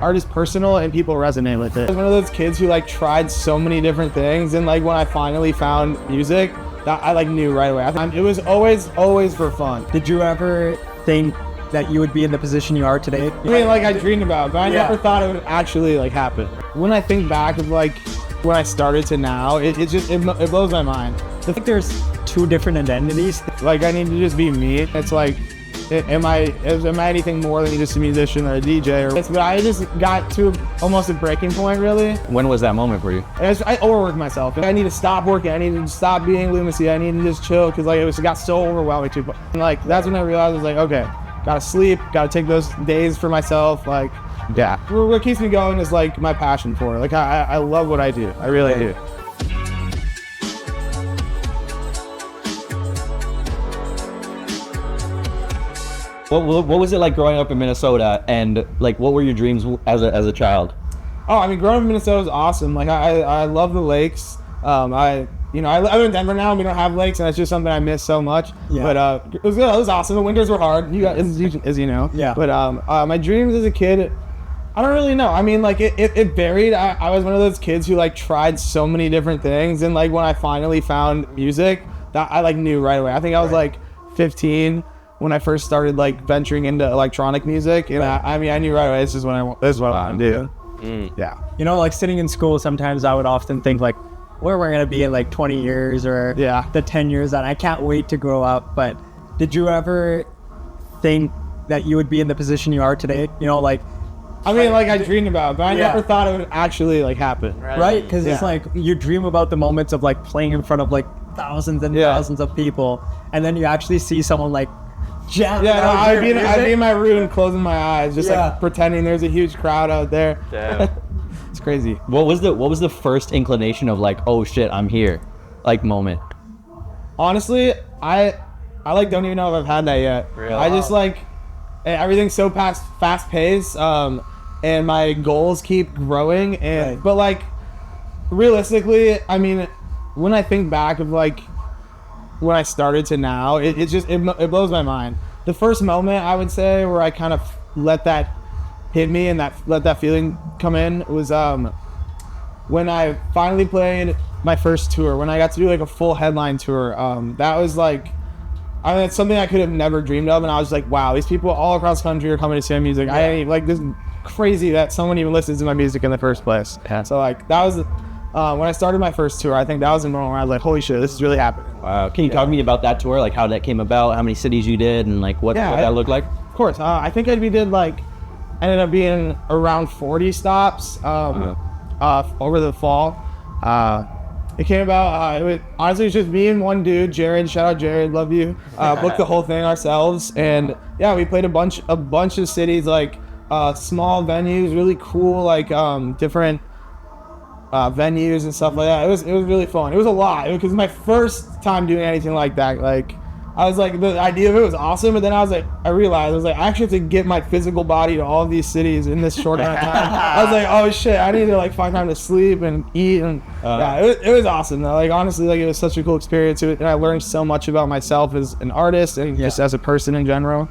art is personal and people resonate with it. I was one of those kids who like tried so many different things, and like when I finally found music, that I like knew right away. It was always for fun. Did you ever think that you would be in the position you are today? I mean, like I dreamed about it, but I never thought it would actually like happen. When I think back of like when I started to now, it blows my mind. I think there's two different identities. Like I need to just be me. It's like, am I anything more than just a musician or a DJ? But I just got to almost a breaking point, really. When was that moment for you? I overworked myself. I need to stop working. I need to stop being Lumasi. I need to just chill because like it got so overwhelming too. And like that's when I realized I was like, okay, gotta sleep, gotta take those days for myself. Like, yeah. What keeps me going is like my passion for it. Like I love what I do. I really do. What was it like growing up in Minnesota, and like what were your dreams as a child? Oh, I mean, growing up in Minnesota was awesome. Like I love the lakes. I live in Denver now and we don't have lakes, and it's just something I miss so much. Yeah. But it was good. It was awesome. The winters were hard, as you know. Yeah. But my dreams as a kid, I don't really know. I mean, like it varied. I was one of those kids who like tried so many different things, and like when I finally found music, that I like knew right away. I think I was like 15 when I first started like venturing into electronic music, and I knew right away this is what I want to do. Yeah. You know, like sitting in school, sometimes I would often think like, where we're gonna be in like 20 years or the 10 years that I can't wait to grow up. But did you ever think that you would be in the position you are today? You know, like, I mean, like I dreamed about it, but I never thought it would actually like happen. Right? Because it's like you dream about the moments of like playing in front of like thousands and thousands of people, and then you actually see someone like I'd be in my room closing my eyes, just like pretending there's a huge crowd out there. It's crazy. What was the first inclination of like, oh shit, I'm here, like moment? Honestly, I like don't even know if I've had that yet. Really? I just like everything's so fast paced, and my goals keep growing, and but like realistically, I mean, when I think back of like when I started to now, it blows my mind. The first moment I would say where I kind of let that hit me and let that feeling come in was when I finally played my first tour, when I got to do like a full headline tour. That was like, I mean, it's something I could have never dreamed of, and I was like, wow, these people all across the country are coming to see my music. I ain't like, this is crazy that someone even listens to my music in the first place. So like that was when I started my first tour. I think that was the moment where I was like, holy shit, this is really happening. Wow. Can you talk to me about that tour, like how that came about, how many cities you did, and like what that looked like? Of course. I think we did like, ended up being around 40 stops over the fall. It came about, honestly, it was just me and one dude, Jared, shout out Jared, love you, booked the whole thing ourselves. And yeah, we played a bunch of cities, like small venues, really cool, like different venues and stuff like that. It was really fun. It was a lot because my first time doing anything like that. Like I was like, the idea of it was awesome, but then I realized I was like, I actually have to get my physical body to all of these cities in this short amount of time. I was like, oh shit, I need to like find time to sleep and eat, and it was awesome though. Like honestly, like it was such a cool experience, and I learned so much about myself as an artist and just as a person in general.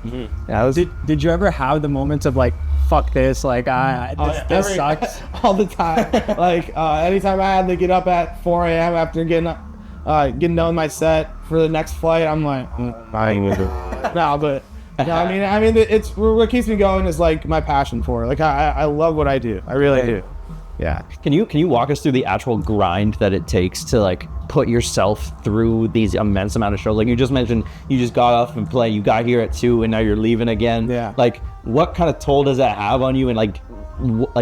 Yeah, it was. Did you ever have the moments of like, fuck this, like this sucks? All the time. Like anytime I had to get up at 4 a.m. after getting done my set for the next flight, I'm like, I mean, it's what keeps me going is like my passion for it. Like I love what I do. I really do. Yeah. Can you walk us through the actual grind that it takes to like put yourself through these immense amount of shows? Like you just mentioned, you just got off and play. You got here at 2 and now you're leaving again. Yeah. Like what kind of toll does that have on you? And like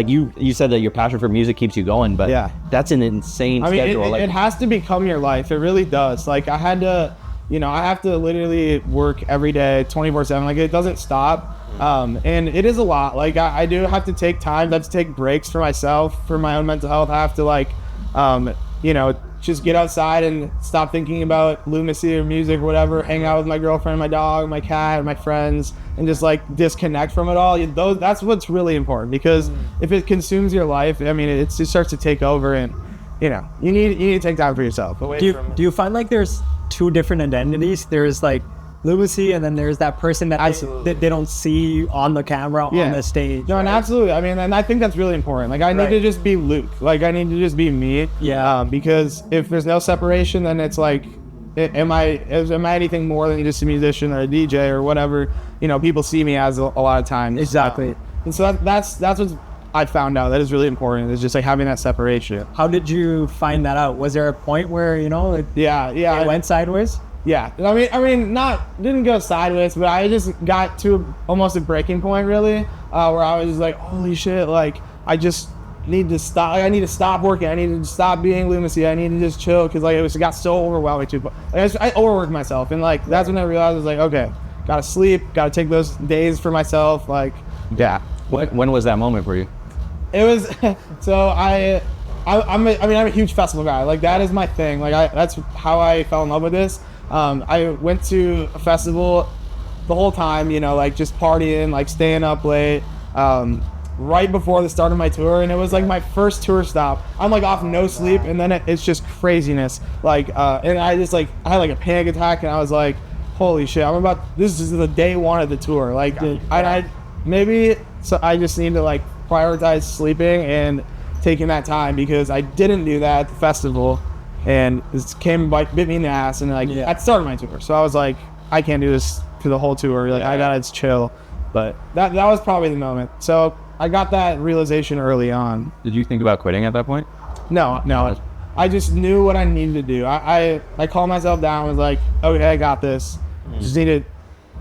you said that your passion for music keeps you going, but that's an insane schedule. It has to become your life. It really does. Like I had to, I have to literally work every day 24/7. Like it doesn't stop. And it is a lot. Like I do have to take time. I have to take breaks for myself, for my own mental health. I have to like, just get outside and stop thinking about Lumasi or music or whatever, hang out with my girlfriend, my dog, my cat, my friends, and just like disconnect from it all. That's what's really important, because if it consumes your life, I mean, it just starts to take over, and you need to take time for yourself. Do you find like there's two different identities? There's like Lumasi, and then there's that person that they don't see on the camera on the stage. No, and absolutely. I mean, and I think that's really important. Like, I need to just be Luke. Like, I need to just be me. Yeah. Because if there's no separation, then it's like, am I anything more than just a musician or a DJ or whatever? You know, people see me as a lot of times. Exactly. And so that's what I found out that is really important. Is just like having that separation. How did you find that out? Was there a point where, you know, it went sideways? Yeah, I mean, didn't go sideways, but I just got to almost a breaking point, really, where I was just like, holy shit, like, I just need to stop. Like, I need to stop working. I need to stop being Lumasi. I need to just chill, because like it got so overwhelming too. Like, I overworked myself, and like that's when I realized I was like, okay, gotta sleep, gotta take those days for myself. Like, yeah. When was that moment for you? It was so I'm a huge festival guy. Like, that is my thing. Like, that's how I fell in love with this. I went to a festival the whole time, you know, like just partying, like staying up late, right before the start of my tour. And it was like my first tour stop. I'm like off no sleep. And then it's just craziness. Like, and I had like a panic attack, and I was like, holy shit, this is the day one of the tour. Like, I just need to like prioritize sleeping and taking that time, because I didn't do that at the festival. And this bit me in the ass, and like that started my tour. So I was like, I can't do this for the whole tour. Like, I gotta chill. But that was probably the moment. So I got that realization early on. Did you think about quitting at that point? No. I just knew what I needed to do. I calmed myself down. Was like, okay, I got this. Just need to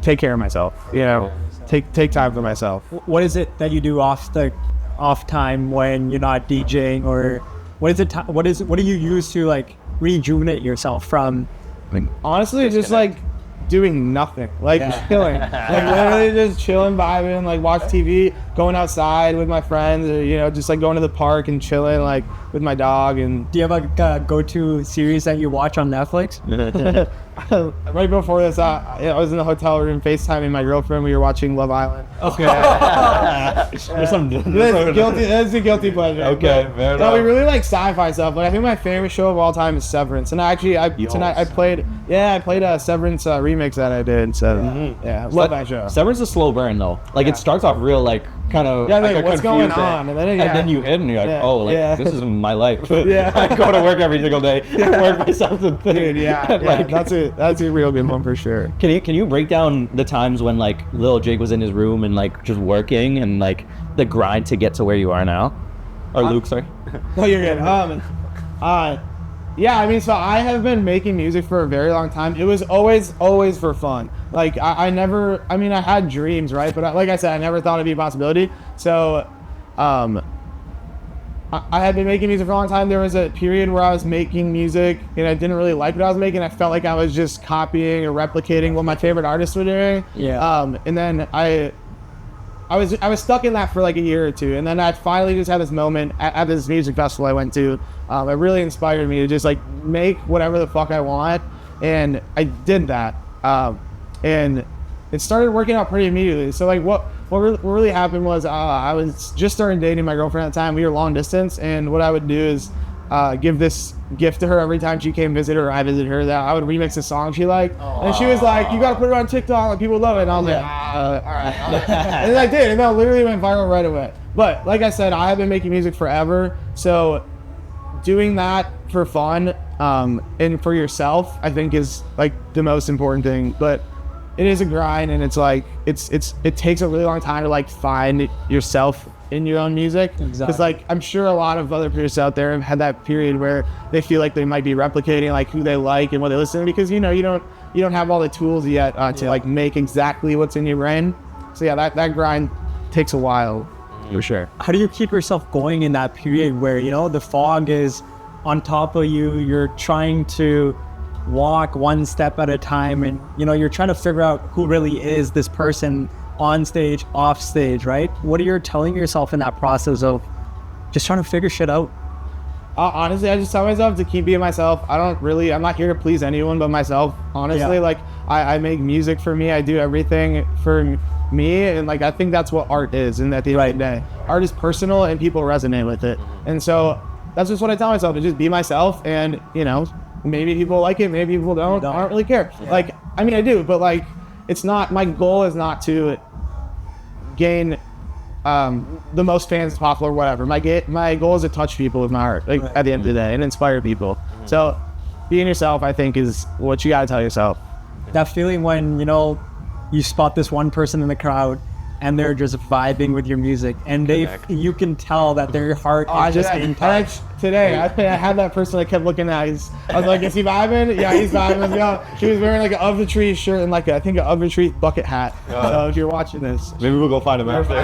take care of myself. You know, take time for myself. What is it that you do off time when you're not DJing, or what do you use to like rejuvenate yourself from? Honestly, just like doing nothing, like chilling, like literally just chilling, vibing, like watch TV, going outside with my friends, or you know, just like going to the park and chilling, like with my dog. And do you have a go-to series that you watch on Netflix? Right before this, I was in the hotel room FaceTiming my girlfriend. We were watching Love Island. Okay. That's a guilty pleasure. Okay, fair enough. No, we really like sci-fi stuff. Like, I think my favorite show of all time is Severance. And actually, tonight I played a Severance remix that I did. So love that show. Severance is a slow burn though. Like, it starts off real like kind of like what's going on, and then you hit and you're like, this is my life. I go to work every single day, work myself something. Dude, that's a real good one for sure. Can you break down the times when like Lil Jake was in his room and like just working, and like the grind to get to where you are now? Or Luke, sorry. No, you're good. Yeah, I mean, so I have been making music for a very long time. It was always for fun. Like, I had dreams, right? But like I said, I never thought it'd be a possibility. So, I had been making music for a long time. There was a period where I was making music and I didn't really like what I was making. I felt like I was just copying or replicating what my favorite artists were doing. Yeah. And then I was stuck in that for like a year or two, and then I finally just had this moment at this music festival I went to. It really inspired me to just like make whatever the fuck I want, and I did that. And it started working out pretty immediately. So like what really happened was I was just starting dating my girlfriend at the time. We were long distance, and what I would do is give this gift to her every time she came visit her or I visit her, that I would remix a song she liked. And she was like, you gotta put it on TikTok, like people love it. And I was like, all right. And I did, and that literally went viral right away. But like I said, I have been making music forever, so doing that for fun and for yourself, I think, is like the most important thing. But it is a grind, and it's like it takes a really long time to like find yourself in your own music. Exactly. Because like I'm sure a lot of other producers out there have had that period where they feel like they might be replicating like who they like and what they listen to, because you know you don't have all the tools yet to like make exactly what's in your brain. So yeah, that grind takes a while. For sure. How do you keep yourself going in that period where, you know, the fog is on top of you, you're trying to walk one step at a time, and you know, you're trying to figure out who really is this person on stage, off stage, right? What are you telling yourself in that process of just trying to figure shit out? Honestly, I just tell myself to keep being myself. I'm not here to please anyone but myself, honestly. Like I make music for me. I do everything for me, and like I think that's what art is. And at the end of the day, art is personal and people resonate with it. And so that's just what I tell myself, to just be myself. And you know, maybe people like it, maybe people don't. I don't really care. Like, I mean, I do, but like it's not, my goal is not to gain the most fans possible or whatever. My goal is to touch people with my art, like at the end of the day, and inspire people. So being yourself, I think, is what you gotta tell yourself. That feeling when, you know, you spot this one person in the crowd and they're just vibing with your music, and you can tell that their heart is just in touch. Today, I had that person I kept looking at. I was like, is he vibing? Yeah, he's vibing. Yeah, he was wearing like an Of the Tree shirt and like I think an Of the Tree bucket hat. So if you're watching this, maybe we'll go find him after.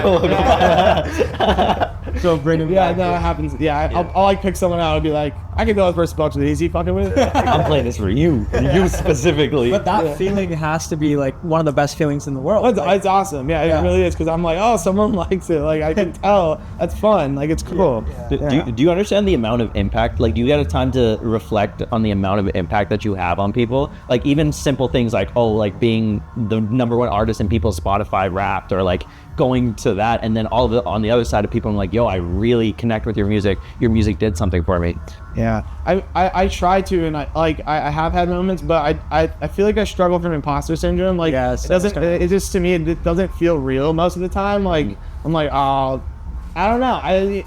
So bring him back. Yeah, no, it happens. Yeah, I'll like pick someone out and be like, I can go with first bucks with easy fucking with. I'm playing this for you specifically. But that feeling has to be like one of the best feelings in the world. It's awesome. Yeah, it really is, because I'm like, oh, someone likes it. Like I can tell. That's fun. Like it's cool. Do you understand the amount of impact? Like, do you get a time to reflect on the amount of impact that you have on people? Like even simple things like, oh, like being the #1 artist in people's Spotify Wrapped, or like going to that, and then all of it on the other side of people, I'm like, yo, I really connect with your music. Your music did something for me. Yeah, I try to, and I have had moments, but I feel like I struggle from imposter syndrome. Like it just, to me, it doesn't feel real most of the time. Like I'm like, oh, I don't know.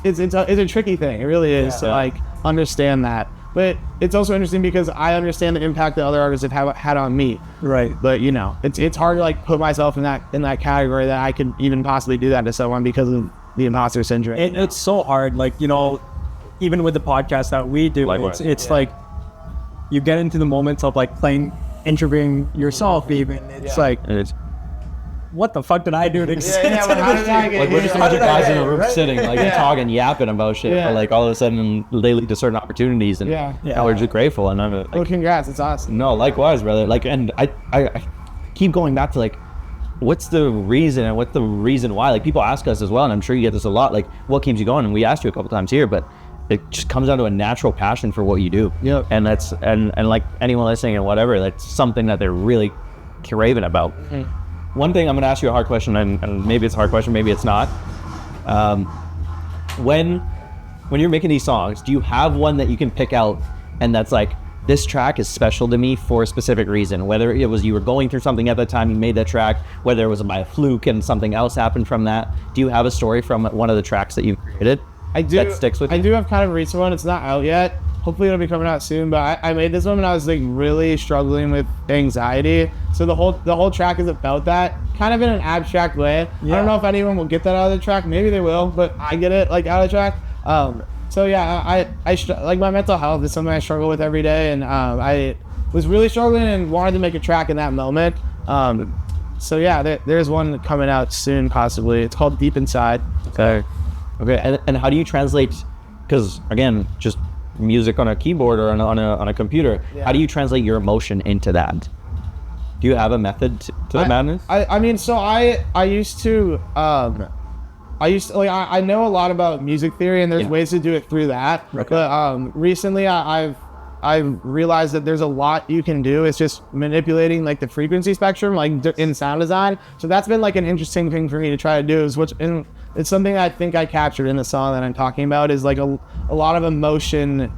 It's a tricky thing. It really is to like understand that. But it's also interesting because I understand the impact that other artists have had on me. Right. But you know, it's hard to like put myself in that category that I could even possibly do that to someone because of the imposter syndrome. It's so hard. Like, you know, even with the podcast that we do, it's like you get into the moments of like interviewing yourself. Even it's like, what the fuck did I do to exist? Like we're just a bunch of guys in a room sitting, like talking, yapping about shit. But like all of a sudden they lead to certain opportunities, and we're just grateful. And I'm like, well, congrats, it's awesome. No, likewise, brother. Like, and I keep going back to like, what's the reason and what's the reason why? Like people ask us as well, and I'm sure you get this a lot. Like, what keeps you going? And we asked you a couple times here, but it just comes down to a natural passion for what you do. Yeah. And that's and like anyone listening and whatever, that's something that they're really craving about. One thing, I'm going to ask you a hard question, and maybe it's a hard question, maybe it's not. When you're making these songs, do you have one that you can pick out and that's like, this track is special to me for a specific reason? Whether it was you were going through something at the time you made that track, whether it was by a fluke and something else happened from that. Do you have a story from one of the tracks that you've created? I do. That sticks with you? I do have kind of a recent one. It's not out yet. Hopefully it'll be coming out soon, but I made this one when I was like really struggling with anxiety. So the whole track is about that, kind of in an abstract way. I don't know if anyone will get that out of the track. Maybe they will, but I get it like out of the track. So yeah, I like my mental health is something I struggle with every day, and I was really struggling and wanted to make a track in that moment. So yeah, there's one coming out soon, possibly. It's called Deep Inside. Okay. And how do you translate? Because again, just music on a keyboard or on a computer. How do you translate your emotion into that? Do you have a method to the madness? I mean, so I used to like I know a lot about music theory, and there's ways to do it through that. Okay. But recently I've realized that there's a lot you can do. It's just manipulating like the frequency spectrum, like in sound design. So that's been like an interesting thing for me to try to do. It's something I think I captured in the song that I'm talking about, is like a lot of emotion,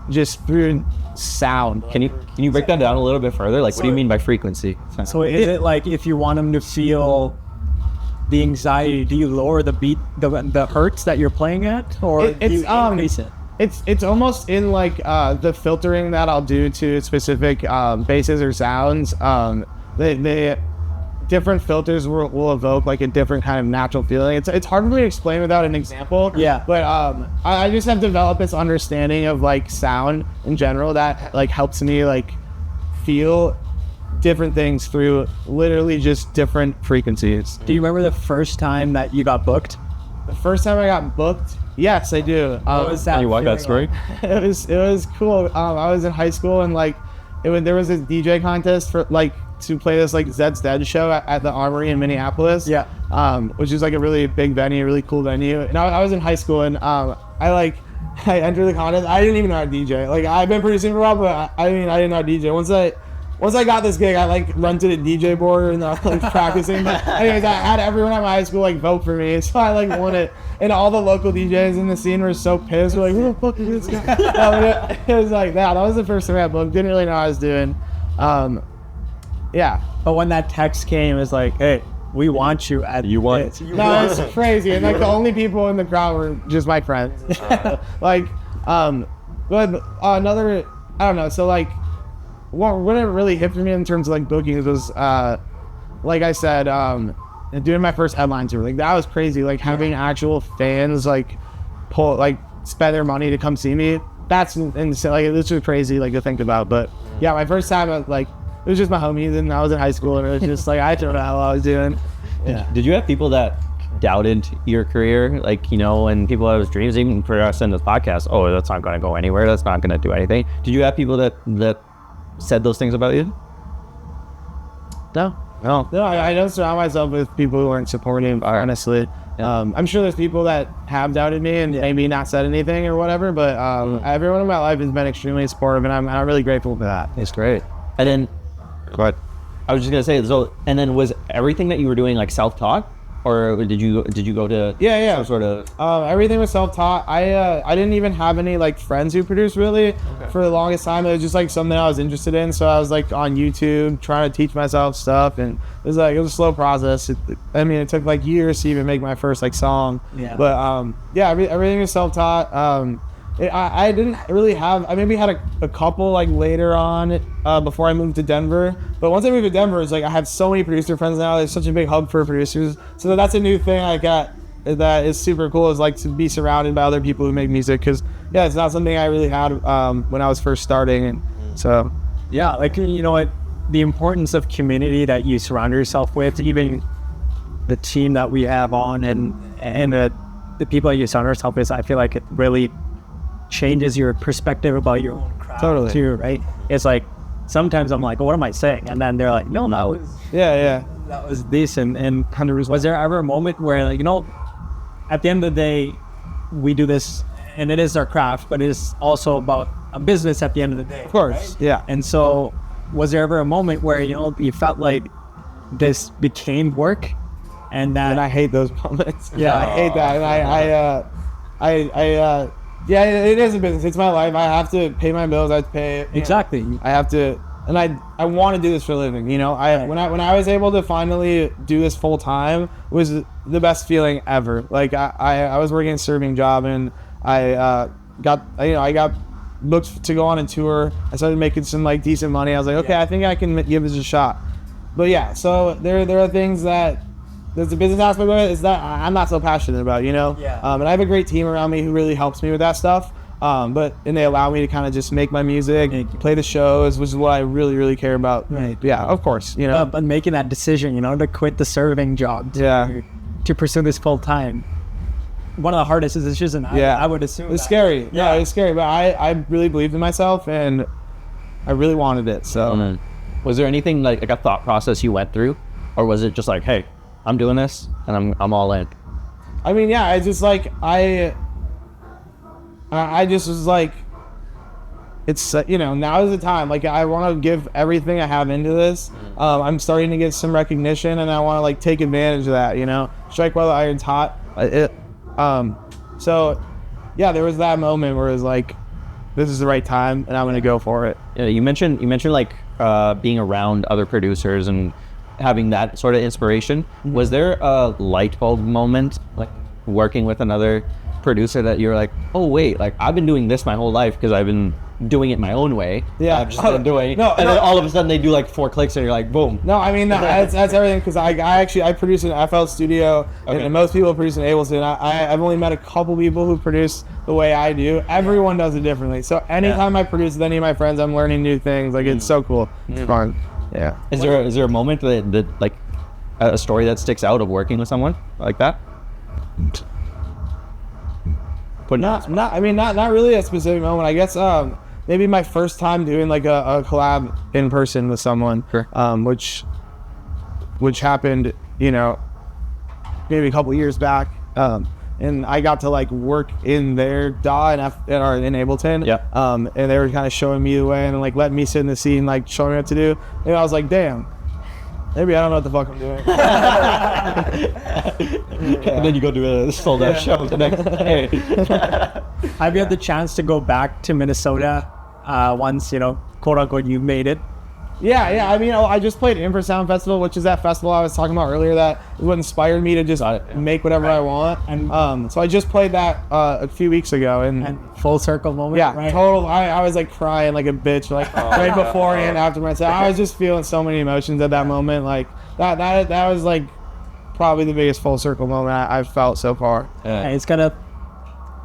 just through sound. Can you break that down a little bit further? Like, what do you mean by frequency? So is it like, if you want them to feel the anxiety, do you lower the beat, the hertz that you're playing at, or do you increase it? It's almost in like the filtering that I'll do to specific basses or sounds. The different filters will evoke like a different kind of natural feeling. It's hard for me to explain without an example. Yeah. But I just have developed this understanding of like sound in general that like helps me like feel different things through literally just different frequencies. Do you remember the first time that you got booked? The first time I got booked? Yes, I do. What was that? Can you walk that story? It was cool. I was in high school, and like there was this DJ contest for like to play this like Zed's Dead show at the Armory in Minneapolis. Yeah. Which is like a really big venue, really cool venue. And I was in high school, and I entered the contest. I didn't even know how to DJ. Like, I've been producing for a while, but I didn't know how to DJ. Once I got this gig, I like rented a DJ board and like practicing. But anyways, I had everyone at my high school like vote for me, so I like won it. And all the local DJs in the scene were so pissed. We're like, who the fuck is this guy? It was like that. That was the first time I booked. Didn't really know what I was doing. Yeah. But when that text came, it's like, hey, we want you at this. No, it's crazy. And like the only people in the crowd were just my friends. Like, but another, I don't know. So like, what it really hit for me in terms of like bookings was, like I said, doing my first headline tour. Like that was crazy. Like having actual fans like spend their money to come see me. That's insane. Like it's just crazy like to think about. But yeah, my first time it was just my homies, and I was in high school, and it was just like I don't know how I was doing. Yeah. Did you have people that doubted your career, like, you know, and people have dreams, even for us in this podcast? Oh, that's not going to go anywhere. That's not going to do anything. Did you have people that said those things about you? No, I don't surround myself with people who aren't supportive, honestly. Yeah. I'm sure there's people that have doubted me and maybe not said anything or whatever, but everyone in my life has been extremely supportive, and I'm really grateful for that. It's great. And then, go ahead. I was just gonna say, so, and then was everything that you were doing like self-taught, or did you go to some sort of? Everything was self-taught. I didn't even have any like friends who produced really for the longest time. It was just like something I was interested in, so I was like on YouTube trying to teach myself stuff, and it was a slow process. It took like years to even make my first like song. Yeah. But everything was self-taught. I didn't really have. I maybe had a couple like later on before I moved to Denver. But once I moved to Denver, it's like I have so many producer friends now. There's such a big hub for producers. So that's a new thing I got that is super cool. Is like to be surrounded by other people who make music. Because it's not something I really had when I was first starting. And so like, you know what, the importance of community that you surround yourself with, even the team that we have on and the people that you surround yourself with, I feel like it really changes your perspective about your own craft too, right? It's like sometimes I'm like, what am I saying? And then they're like, no, that was that was decent. And was there ever a moment where, like, you know, at the end of the day, we do this and it is our craft, but it is also about a business at the end of the day, of course, right? Yeah. And so was there ever a moment where, you know, you felt like this became work? And I hate those moments. I hate that. And it is a business. It's my life. I have to pay my bills. I have to pay it. Exactly. I have to, and I want to do this for a living. You know, when I was able to finally do this full time was the best feeling ever. Like I was working a serving job, and I got booked to go on a tour. I started making some like decent money. I was like, okay, I think I can give this a shot. But so there are things that. There's a business aspect of it is that I'm not so passionate about, you know? Yeah. And I have a great team around me who really helps me with that stuff. And they allow me to kind of just make my music, play the shows, which is what I really, really care about. Right. Yeah, of course, you know? But making that decision, you know, to quit the serving job to pursue this full time. One of the hardest decisions, and I would assume it's scary. Yeah, it's scary, but I really believed in myself, and I really wanted it, so. Was there anything like a thought process you went through? Or was it just like, hey, I'm doing this and I'm all in? I mean, I just like I just was like, it's you know, now is the time. Like I want to give everything I have into this. I'm starting to get some recognition, and I want to like take advantage of that. You know, strike while the iron's hot. So there was that moment where it was like, this is the right time, and I'm gonna go for it. Yeah, you mentioned like being around other producers and having that sort of inspiration. Was there a light bulb moment, like working with another producer, that you're like, oh wait, like I've been doing this my whole life because I've been doing it my own way. I've just been doing then all of a sudden they do like 4 clicks and you're like, boom. No, I mean that's everything, because I produce in FL Studio, and most people produce in Ableton. I've only met a couple people who produce the way I do. Everyone does it differently. So anytime I produce with any of my friends, I'm learning new things. Like it's so cool. It's fun. Yeah. Is there a moment that like a story that sticks out of working with someone like that? Not really a specific moment. I guess maybe my first time doing like a collab in person with someone, which happened, you know, maybe a couple years back. And I got to like work in their DAW in Ableton. Yeah. And they were kind of showing me the way and like letting me sit in the seat and like showing me what to do. And I was like, damn, maybe I don't know what the fuck I'm doing. And then you go do a sold out show the next day. Have you had the chance to go back to Minnesota once, you know, quote unquote, you made it? Yeah. I mean, I just played Infrasound Festival, which is that festival I was talking about earlier. That is what inspired me to just make whatever I want. And so I just played that a few weeks ago, and full circle moment. Yeah, right? Total. I was like crying like a bitch, like right before and after my set. I was just feeling so many emotions at that moment. Like that was like probably the biggest full circle moment I've felt so far. Yeah. It's kind of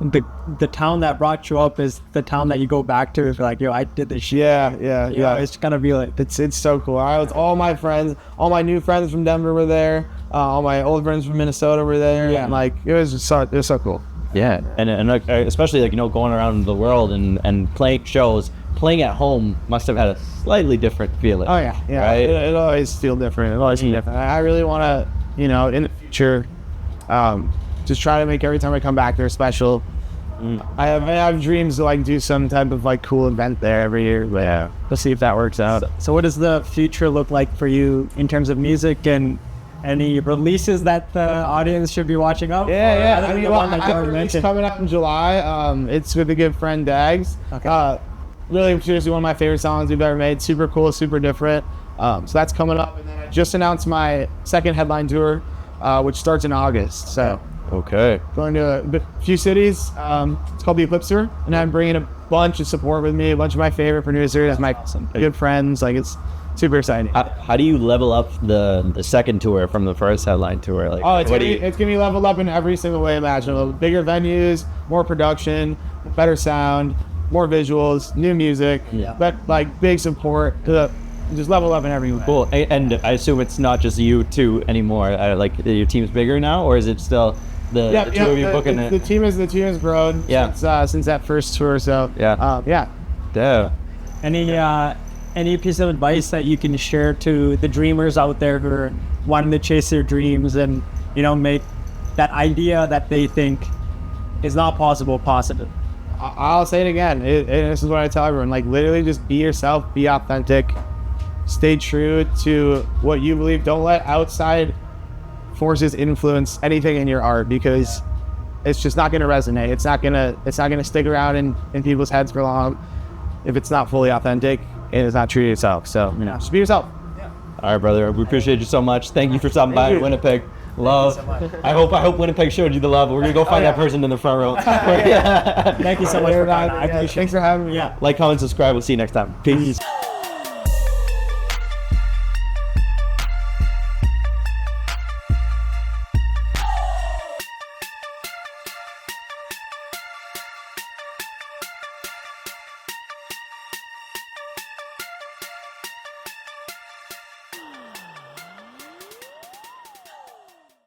the town that brought you up is the town that you go back to if you're like, yo, I did this shit. Yeah. It's gonna be like it's so cool. All my friends, all my new friends from Denver were there. All my old friends from Minnesota were there. Yeah. And like it was so cool. Yeah, and like, especially like going around the world and playing shows. Playing at home must have had a slightly different feeling. Oh yeah. Right? It always feels different. It always feels different. I really want to, in the future, just try to make every time I come back there special. I have dreams to like do some type of like cool event there every year. But yeah, let's see if that works out. So what does the future look like for you in terms of music and any releases that the audience should be watching out? Yeah. I mean, it's coming up in July. It's with a good friend Dags. Okay. Really, seriously, one of my favorite songs we've ever made. Super cool, super different. So that's coming up. And then I just announced my second headline tour, which starts in August. So okay, going to a few cities. It's called the Eclipse Tour, and I'm bringing a bunch of support with me. A bunch of my favorite producers, my good friends. Like it's super exciting. How do you level up the second tour from the first headline tour? Like, it's gonna be leveled up in every single way imaginable. Bigger venues, more production, better sound, more visuals, new music, but like big support to just level up in every way. Cool. And I assume it's not just you two anymore. Like your team's bigger now, or is it still the two of you booking it? The team has grown since that first tour. So yeah. Any piece of advice that you can share to the dreamers out there who are wanting to chase their dreams and make that idea that they think is not possible? I'll say it again. This is what I tell everyone. Like literally, just be yourself, be authentic, stay true to what you believe. Don't let outside forces influence anything in your art because it's just not going to resonate. It's not gonna stick around in people's heads for long if it's not fully authentic and it's not true to yourself. So just be yourself. Yeah. All right, brother. We appreciate you so much. Thank you for stopping by Winnipeg. Love. I hope Winnipeg showed you the love. We're gonna go find that person in the front row. Thank you so much for coming. I appreciate it. Thanks for having me. Yeah. Like, comment, subscribe. We'll see you next time. Peace.